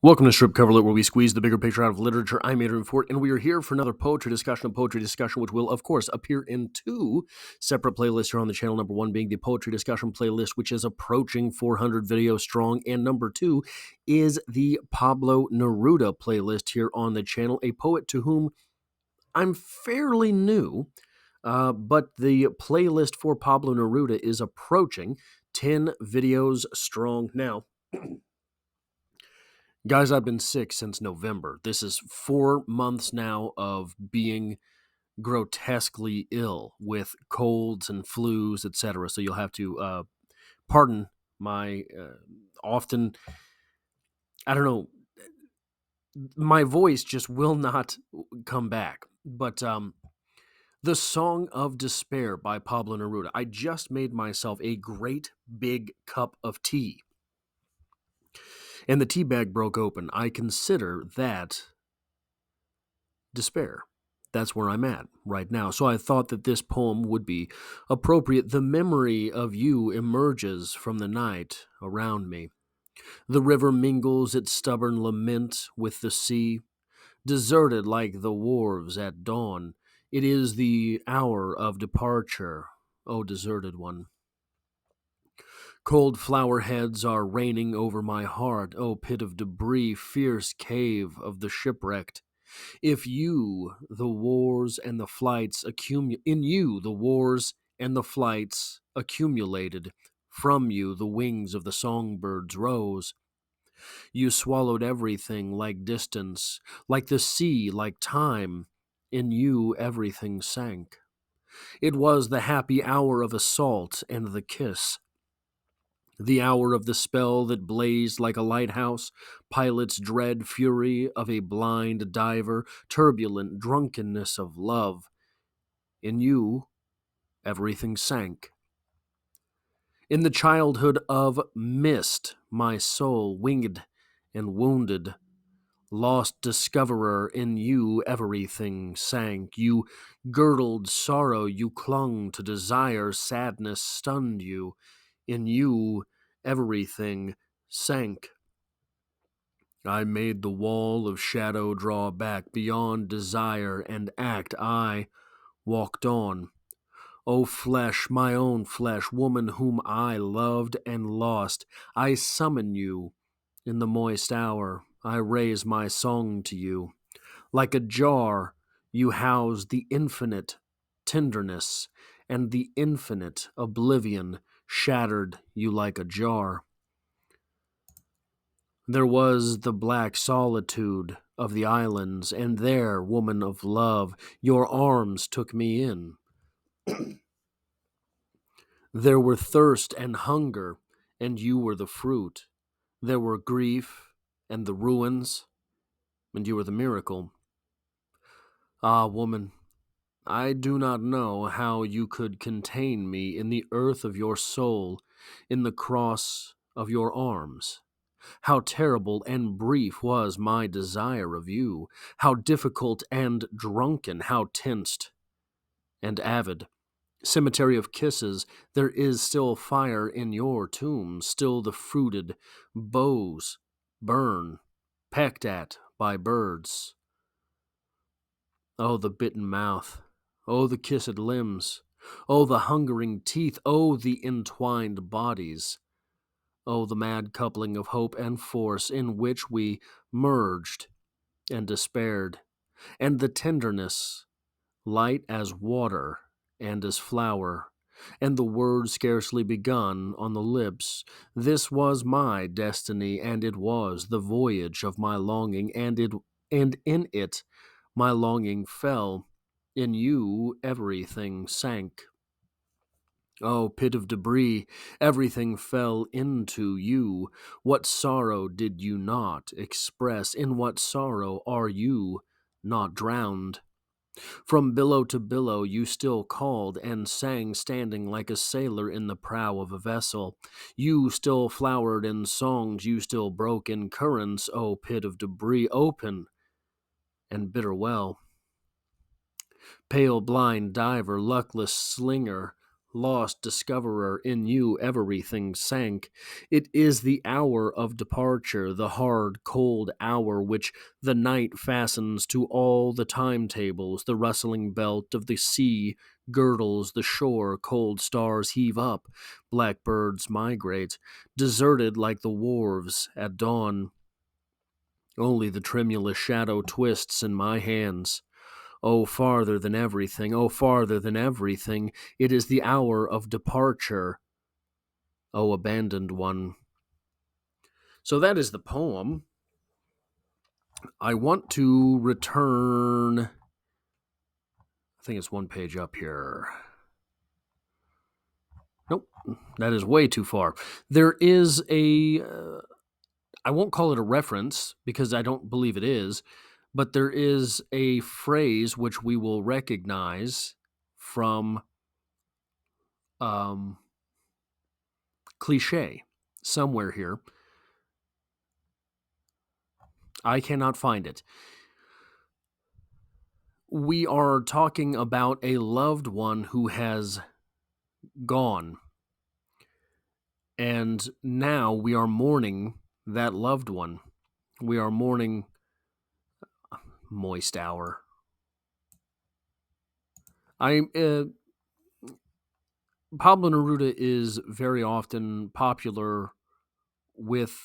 Welcome to Strip Coverlet, where we squeeze the bigger picture out of literature. I'm Adrian Fort, and we are here for another poetry discussion, which will, of course, appear in two separate playlists here on the channel. Number one being the poetry discussion playlist, which is approaching 400 videos strong, and number two is the Pablo Neruda playlist here on the channel, a poet to whom I'm fairly new, but the playlist for Pablo Neruda is approaching 10 videos strong now. Guys, I've been sick since November. This is 4 months now of being grotesquely ill with colds and flus, etc. So you'll have to pardon my often, I don't know, my voice just will not come back. But The Song of Despair by Pablo Neruda. I just made myself a great big cup of tea, and the tea bag broke open. I consider that despair. That's where I'm at right now. So I thought that this poem would be appropriate. The memory of you emerges from the night around me. The river mingles its stubborn lament with the sea, deserted like the wharves at dawn. It is the hour of departure, O deserted one. Cold flower heads are raining over my heart, O pit of debris, fierce cave of the shipwrecked. If you, the wars and the flights in you, the wars and the flights accumulated. From you, the wings of the songbirds rose. You swallowed everything like distance, like the sea, like time. In you, everything sank. It was the happy hour of assault and the kiss. The hour of the spell that blazed like a lighthouse, pilot's dread fury of a blind diver, turbulent drunkenness of love. In you, everything sank. In the childhood of mist, my soul, winged and wounded, lost discoverer, in you everything sank. You girdled sorrow, you clung to desire, sadness stunned you. In you, everything sank. I made the wall of shadow draw back beyond desire and act. I walked on. O flesh, my own flesh, woman whom I loved and lost, I summon you in the moist hour. I raise my song to you. Like a jar, you house the infinite tenderness, and the infinite oblivion shattered you like a jar. There was the black solitude of the islands, and there, woman of love, your arms took me in. There were thirst and hunger, and you were the fruit. There were grief and the ruins, and you were the miracle. Ah, woman, I do not know how you could contain me in the earth of your soul, in the cross of your arms. How terrible and brief was my desire of you, how difficult and drunken, how tensed and avid. Cemetery of kisses, there is still fire in your tomb, still the fruited boughs burn, pecked at by birds. Oh, the bitten mouth, oh, the kissed limbs, oh, the hungering teeth, oh, the entwined bodies. Oh, the mad coupling of hope and force in which we merged and despaired, and the tenderness, light as water and as flower, and the word scarcely begun on the lips. This was my destiny, and it was the voyage of my longing, and in it my longing fell. In you everything sank. Oh, pit of debris, everything fell into you. What sorrow did you not express? In what sorrow are you not drowned? From billow to billow you still called and sang, standing like a sailor in the prow of a vessel. You still flowered in songs, you still broke in currents, O pit of debris, open and bitter well. Pale blind diver, luckless slinger, lost discoverer, in you everything sank. It is the hour of departure, the hard, cold hour which the night fastens to all the timetables. The rustling belt of the sea girdles the shore, cold stars heave up, blackbirds migrate, deserted like the wharves at dawn. Only the tremulous shadow twists in my hands. Oh, farther than everything, oh, farther than everything, it is the hour of departure, oh, abandoned one. So that is the poem. I want to return, I think it's one page up here. Nope, that is way too far. There is I won't call it a reference because I don't believe it is, but there is a phrase which we will recognize from um, cliche somewhere here. I cannot find it. We are talking about a loved one who has gone. And now we are mourning that loved one. We are mourning moist hour. Pablo Neruda is very often popular with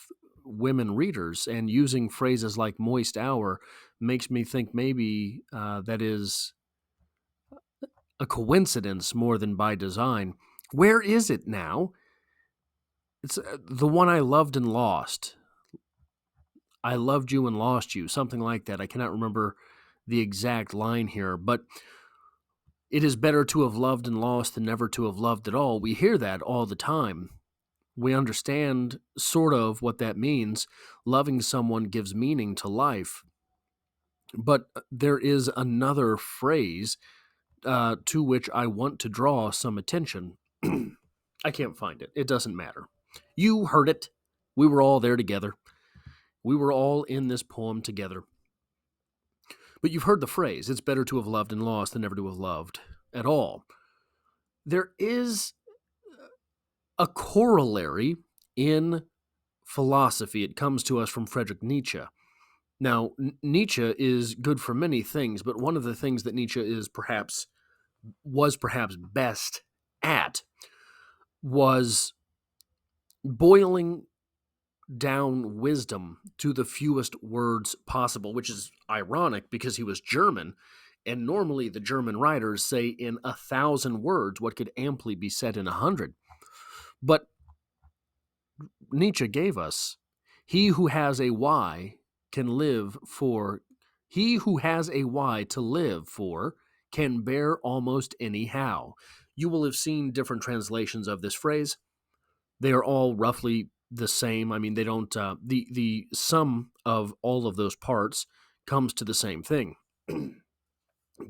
women readers, and using phrases like moist hour makes me think maybe that is a coincidence more than by design. Where is it now? It's the one I loved and lost. I loved you and lost you, something like that. I cannot remember the exact line here, but it is better to have loved and lost than never to have loved at all. We hear that all the time. We understand sort of what that means. Loving someone gives meaning to life. But there is another phrase to which I want to draw some attention. I can't find it. It doesn't matter. You heard it. We were all there together. We were all in this poem together. But you've heard the phrase, it's better to have loved and lost than never to have loved at all. There is a corollary in philosophy. It comes to us from Friedrich Nietzsche. Now, Nietzsche is good for many things, but one of the things that Nietzsche was perhaps best at was boiling down wisdom to the fewest words possible, which is ironic because he was German, and normally the German writers say in 1,000 words what could amply be said in 100. But Nietzsche gave us, he who has a why can live for, he who has a why to live for can bear almost any how. You will have seen different translations of this phrase. They are all roughly the same. I mean, they don't, the sum of all of those parts comes to the same thing.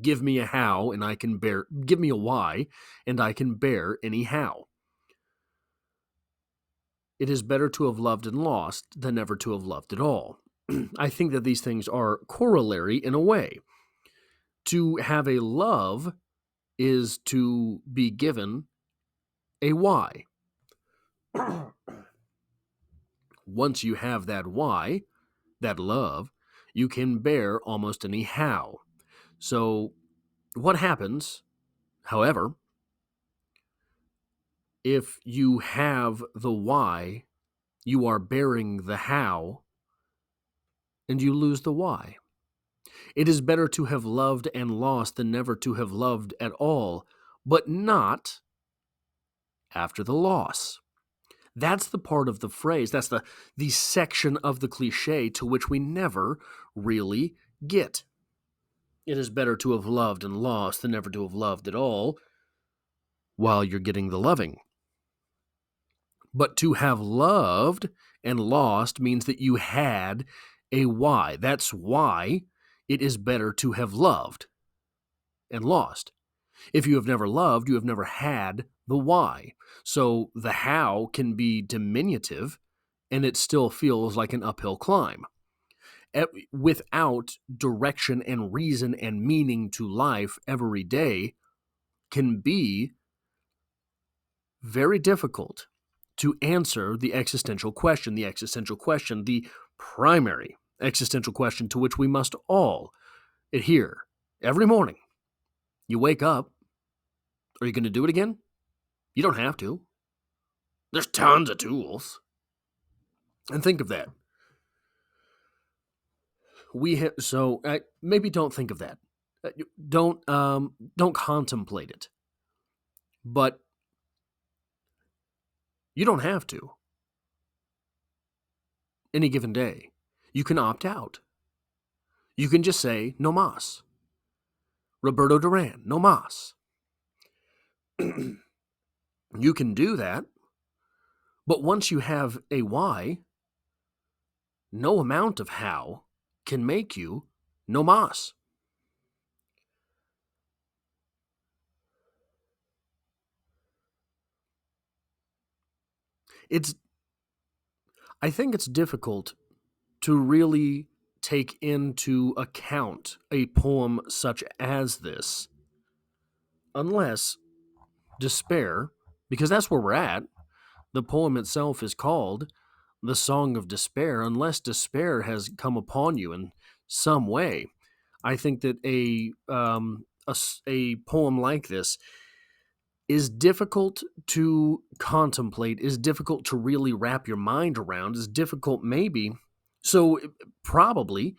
Give me a how and I can bear, give me a why and I can bear any how. It is better to have loved and lost than never to have loved at all. I think that these things are corollary in a way. To have a love is to be given a why. Once you have that why, that love, you can bear almost any how. So, what happens, however, if you have the why, you are bearing the how, and you lose the why? It is better to have loved and lost than never to have loved at all, but not after the loss. That's the part of the phrase, that's the section of the cliche to which we never really get. It is better to have loved and lost than never to have loved at all while you're getting the loving. But to have loved and lost means that you had a why. That's why it is better to have loved and lost. If you have never loved, you have never had the why. So the how can be diminutive, and it still feels like an uphill climb. Without direction and reason and meaning to life, every day can be very difficult to answer the existential question, the primary existential question to which we must all adhere every morning. You wake up, are you going to do it again? You don't have to. There's tons of tools. And think of that. Maybe don't think of that. Don't contemplate it. But you don't have to. Any given day, you can opt out. You can just say no mas. Roberto Duran, no mas. You can do that, but once you have a why, no amount of how can make you no mas. I think it's difficult to really take into account a poem such as this, unless despair, because that's where we're at. The poem itself is called The Song of Despair. Unless despair has come upon you in some way, I think that a poem like this is difficult to contemplate, is difficult to really wrap your mind around, is difficult maybe. So probably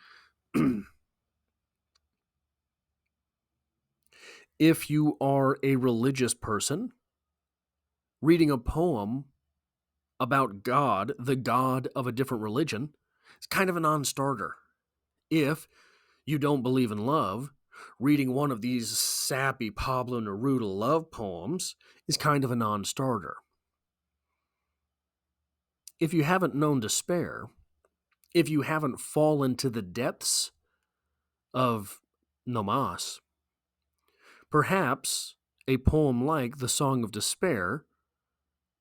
if you are a religious person reading a poem about God, the God of a different religion, it's kind of a non-starter. If you don't believe in love, reading one of these sappy Pablo Neruda love poems is kind of a non-starter. If you haven't known despair, if you haven't fallen to the depths of nomas, perhaps a poem like The Song of Despair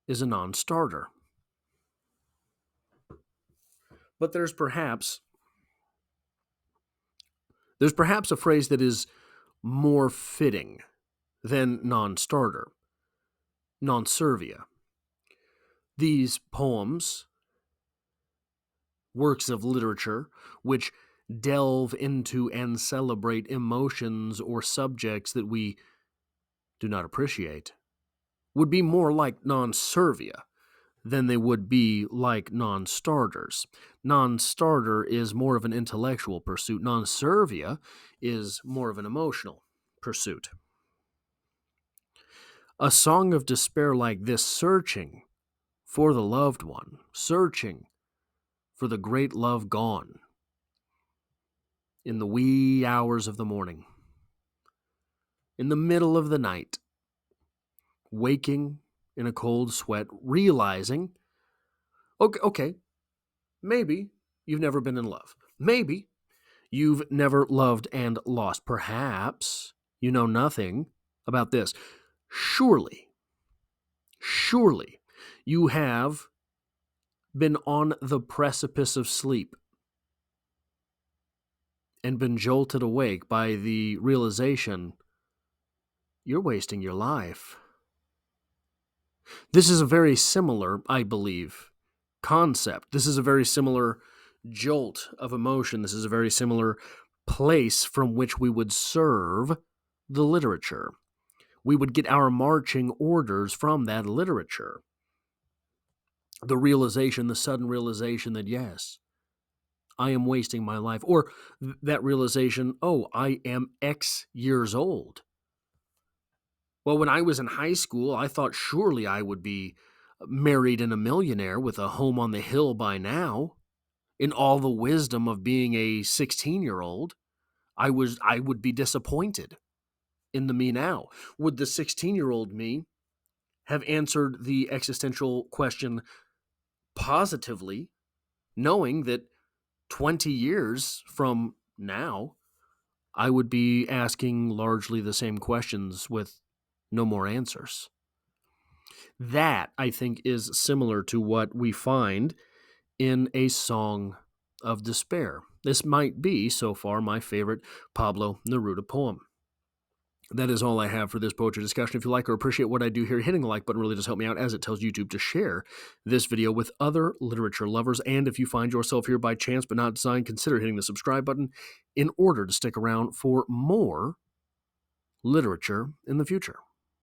is a non-starter. But there's perhaps a phrase that is more fitting than non-starter, non-servia. These poems, works of literature, which delve into and celebrate emotions or subjects that we do not appreciate, would be more like non-servia than they would be like non-starters. Non-starter is more of an intellectual pursuit. Non-servia is more of an emotional pursuit. A song of despair like this, searching for the loved one, searching for the great love gone in the wee hours of the morning, in the middle of the night, waking in a cold sweat, realizing, okay, maybe you've never been in love. Maybe you've never loved and lost. Perhaps you know nothing about this. Surely, you have been on the precipice of sleep and been jolted awake by the realization you're wasting your life. This is a very similar, I believe, concept. This is a very similar jolt of emotion. This is a very similar place from which we would serve the literature. We would get our marching orders from that literature. The sudden realization that, yes, I am wasting my life. Or that realization, oh, I am X years old. Well, when I was in high school, I thought surely I would be married and a millionaire with a home on the hill by now. In all the wisdom of being a 16-year-old, I would be disappointed in the me now. Would the 16-year-old me have answered the existential question positively, knowing that 20 years from now, I would be asking largely the same questions with no more answers? That, I think, is similar to what we find in A Song of Despair. This might be, so far, my favorite Pablo Neruda poem. That is all I have for this poetry discussion. If you like or appreciate what I do here, hitting the like button really does help me out, as it tells YouTube to share this video with other literature lovers. And if you find yourself here by chance but not design, consider hitting the subscribe button in order to stick around for more literature in the future.